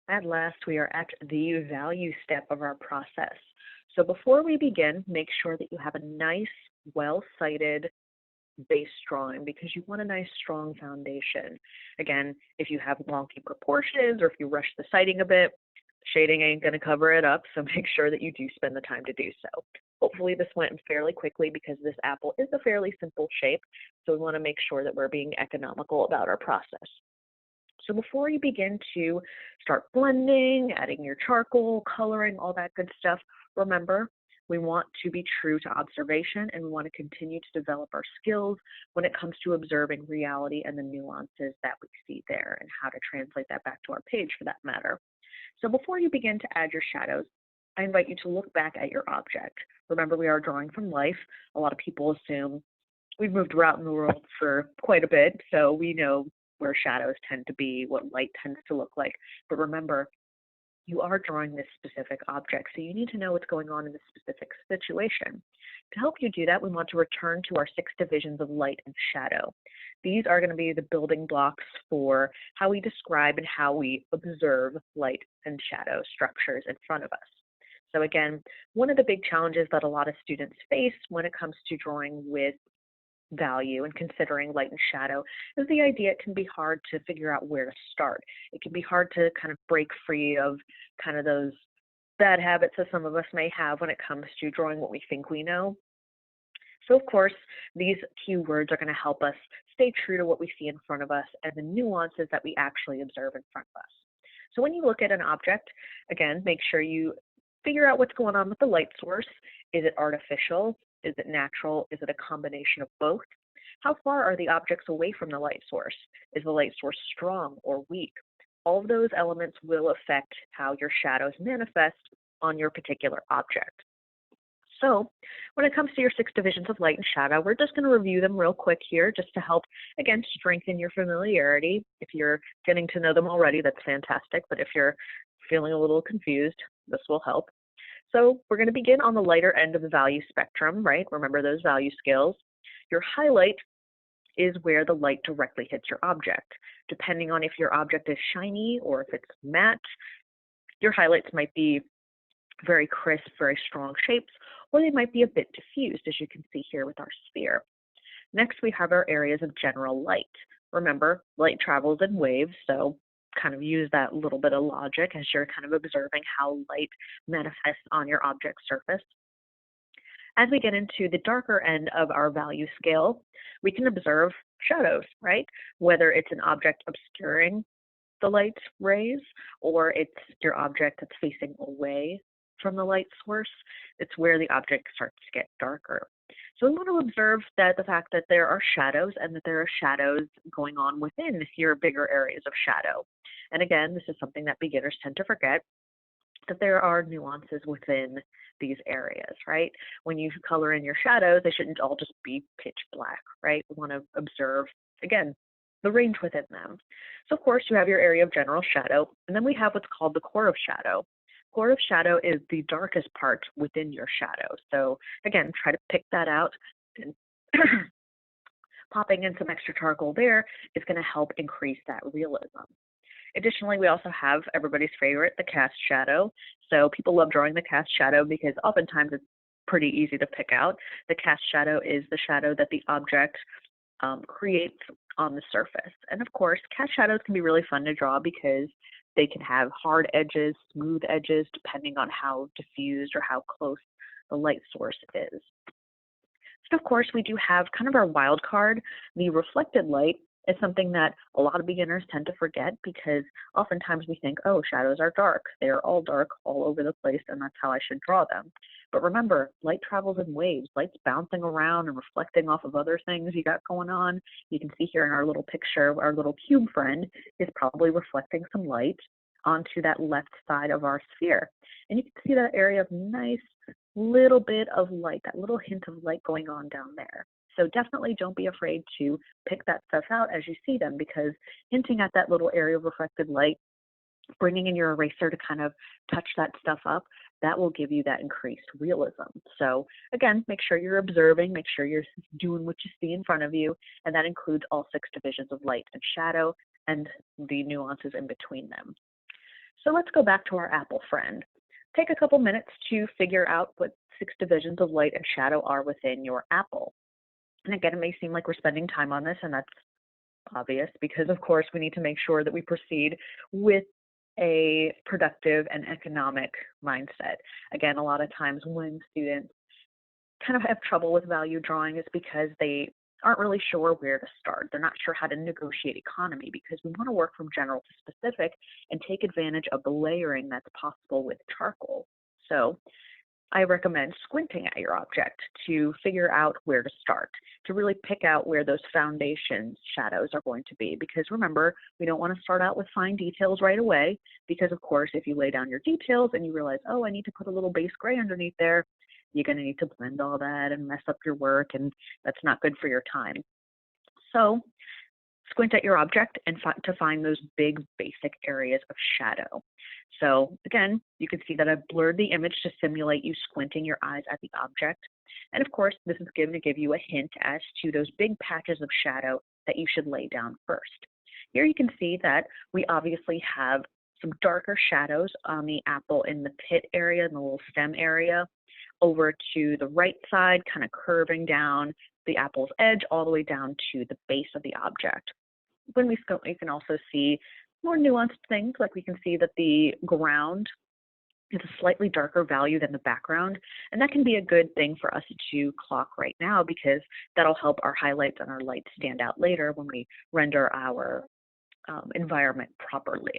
At last, we are at the value step of our process. So before we begin, make sure that you have a nice, well-sighted base drawing because you want a nice, strong foundation. Again, if you have wonky proportions or if you rush the sighting a bit, shading ain't going to cover it up, so make sure that you do spend the time to do so. Hopefully this went fairly quickly because this apple is a fairly simple shape, so we want to make sure that we're being economical about our process. So before you begin to start blending, adding your charcoal, coloring, all that good stuff, remember, we want to be true to observation and we want to continue to develop our skills when it comes to observing reality and the nuances that we see there and how to translate that back to our page for that matter. So before you begin to add your shadows, I invite you to look back at your object. Remember, we are drawing from life. A lot of people assume we've moved around in the world for quite a bit, so we know where shadows tend to be, what light tends to look like. But remember, you are drawing this specific object, so you need to know what's going on in this specific situation. To help you do that, we want to return to our 6 divisions of light and shadow. These are going to be the building blocks for how we describe and how we observe light and shadow structures in front of us. So again, one of the big challenges that a lot of students face when it comes to drawing with value and considering light and shadow is the idea it can be hard to figure out where to start. It can be hard to kind of break free of kind of those bad habits that some of us may have when it comes to drawing what we think we know. So of course, these keywords are going to help us stay true to what we see in front of us and the nuances that we actually observe in front of us. So when you look at an object, again, make sure you figure out what's going on with the light source. Is it artificial? Is it natural? Is it a combination of both? How far are the objects away from the light source? Is the light source strong or weak? All of those elements will affect how your shadows manifest on your particular object. So when it comes to your 6 divisions of light and shadow, we're just going to review them real quick here just to help, again, strengthen your familiarity. If you're getting to know them already, that's fantastic. But if you're feeling a little confused, this will help. So we're going to begin on the lighter end of the value spectrum, right? Remember those value scales. Your highlight is where the light directly hits your object. Depending on if your object is shiny or if it's matte, your highlights might be very crisp, very strong shapes, or they might be a bit diffused, as you can see here with our sphere. Next, we have our areas of general light. Remember, light travels in waves, so kind of use that little bit of logic as you're kind of observing how light manifests on your object surface. As we get into the darker end of our value scale, we can observe shadows, right? Whether it's an object obscuring the light rays or it's your object that's facing away from the light source, it's where the object starts to get darker. So we want to observe that the fact that there are shadows and that there are shadows going on within your bigger areas of shadow. And again, this is something that beginners tend to forget, that there are nuances within these areas, right? When you color in your shadows, they shouldn't all just be pitch black, right? We want to observe, again, the range within them. So of course you have your area of general shadow, and then we have what's called the core of shadow. Core of shadow is the darkest part within your shadow. So again, try to pick that out, and popping in some extra charcoal there is going to help increase that realism. Additionally, we also have everybody's favorite, the cast shadow. So people love drawing the cast shadow because oftentimes it's pretty easy to pick out. The cast shadow is the shadow that the object creates on the surface. And of course, cast shadows can be really fun to draw because they can have hard edges, smooth edges, depending on how diffused or how close the light source is. And of course, we do have kind of our wild card. The reflected light is something that a lot of beginners tend to forget because oftentimes we think, oh, shadows are dark. They're all dark all over the place, and that's how I should draw them. But remember, light travels in waves. Light's bouncing around and reflecting off of other things you got going on. You can see here in our little picture, our little cube friend is probably reflecting some light onto that left side of our sphere. And you can see that area of nice little bit of light, that little hint of light going on down there. So definitely don't be afraid to pick that stuff out as you see them, because hinting at that little area of reflected light, bringing in your eraser to kind of touch that stuff up, that will give you that increased realism. So again, make sure you're observing, make sure you're doing what you see in front of you, and that includes all 6 divisions of light and shadow and the nuances in between them. So let's go back to our apple friend. Take a couple minutes to figure out what 6 divisions of light and shadow are within your apple. And again, it may seem like we're spending time on this, and that's obvious because, of course, we need to make sure that we proceed with a productive and economic mindset. Again, a lot of times when students kind of have trouble with value drawing is because they aren't really sure where to start. They're not sure how to negotiate economy because we want to work from general to specific and take advantage of the layering that's possible with charcoal. So I recommend squinting at your object to figure out where to start, to really pick out where those foundation shadows are going to be. Because remember, we don't want to start out with fine details right away, because of course, if you lay down your details and you realize, oh, I need to put a little base gray underneath there, you're going to need to blend all that and mess up your work, and that's not good for your time. So squint at your object and to find those big basic areas of shadow. So again, you can see that I've blurred the image to simulate you squinting your eyes at the object. And of course, this is going to give you a hint as to those big patches of shadow that you should lay down first. Here you can see that we obviously have some darker shadows on the apple in the pit area and the little stem area. Over to the right side, kind of curving down the apple's edge all the way down to the base of the object. When we scope, you can also see more nuanced things, like we can see that the ground is a slightly darker value than the background, and that can be a good thing for us to clock right now because that'll help our highlights and our lights stand out later when we render our environment properly.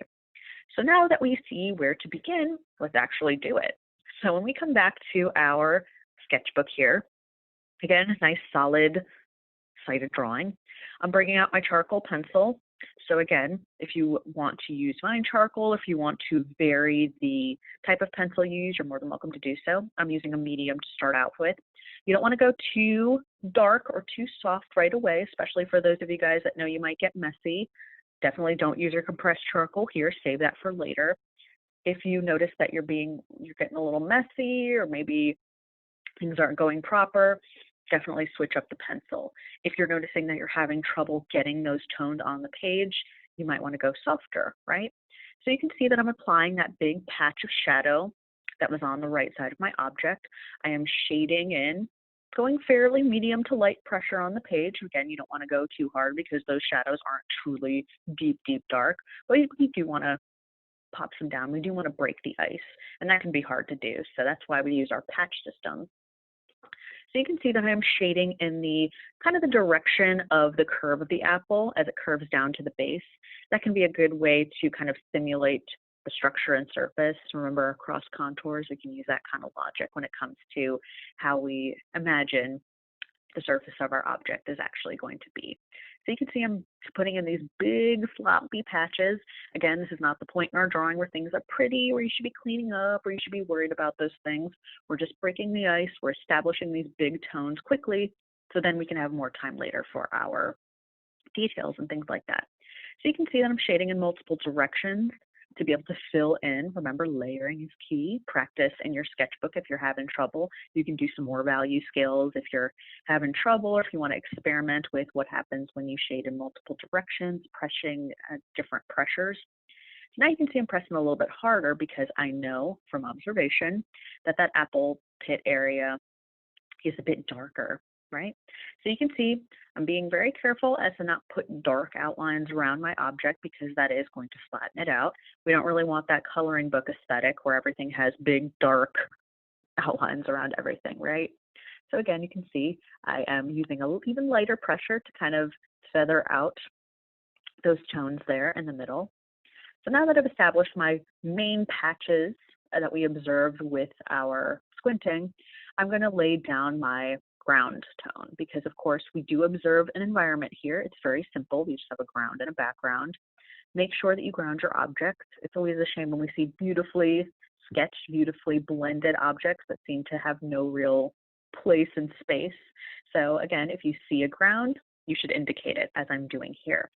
So now that we see where to begin, let's actually do it. So when we come back to our sketchbook here, again, a nice solid sighted drawing. I'm bringing out my charcoal pencil. So again, if you want to use fine charcoal, if you want to vary the type of pencil you use, you're more than welcome to do so. I'm using a medium to start out with. You don't want to go too dark or too soft right away, especially for those of you guys that know you might get messy. Definitely don't use your compressed charcoal here. Save that for later. If you notice that you're getting a little messy, or maybe things aren't going proper, definitely switch up the pencil. If you're noticing that you're having trouble getting those toned on the page, you might want to go softer, right? So you can see that I'm applying that big patch of shadow that was on the right side of my object. I am shading in, going fairly medium to light pressure on the page. Again, you don't want to go too hard because those shadows aren't truly deep, deep dark, but you do want to pop some down. We do want to break the ice, and that can be hard to do. So that's why we use our patch system. So you can see that I'm shading in the kind of the direction of the curve of the apple as it curves down to the base. That can be a good way to kind of simulate the structure and surface. Remember, across contours, we can use that kind of logic when it comes to how we imagine the surface of our object is actually going to be. So you can see I'm putting in these big floppy patches. Again, this is not the point in our drawing where things are pretty, where you should be cleaning up, or you should be worried about those things. We're just breaking the ice. We're establishing these big tones quickly, so then we can have more time later for our details and things like that. So you can see that I'm shading in multiple directions to be able to fill in. Remember, layering is key. Practice in your sketchbook if you're having trouble. You can do some more value scales if you're having trouble, or if you want to experiment with what happens when you shade in multiple directions, pressing at different pressures. So now you can see I'm pressing a little bit harder because I know from observation that that apple pit area is a bit darker, right? So you can see I'm being very careful as to not put dark outlines around my object because that is going to flatten it out. We don't really want that coloring book aesthetic where everything has big dark outlines around everything, right? So again, you can see I am using a little even lighter pressure to kind of feather out those tones there in the middle. So now that I've established my main patches that we observed with our squinting, I'm going to lay down my ground tone because, of course, we do observe an environment here. It's very simple. We just have a ground and a background. Make sure that you ground your objects. It's always a shame when we see beautifully sketched, beautifully blended objects that seem to have no real place in space. So again, if you see a ground, you should indicate it as I'm doing here.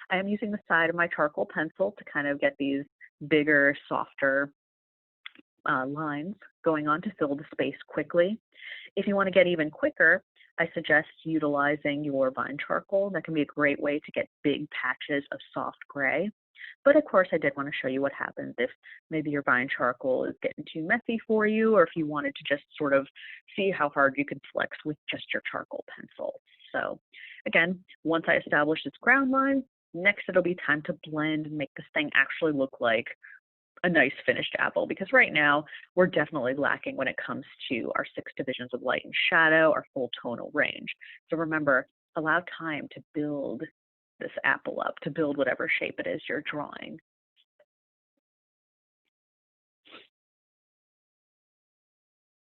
I am using the side of my charcoal pencil to kind of get these bigger, softer lines going on to fill the space quickly. If you want to get even quicker, I suggest utilizing your vine charcoal. That can be a great way to get big patches of soft gray. But of course, I did want to show you what happens if maybe your vine charcoal is getting too messy for you, or if you wanted to just sort of see how hard you could flex with just your charcoal pencil. So again, once I establish this ground line, next it'll be time to blend and make this thing actually look like a nice finished apple, because right now we're definitely lacking when it comes to our 6 divisions of light and shadow, our full tonal range. So remember, allow time to build this apple up, to build whatever shape it is you're drawing.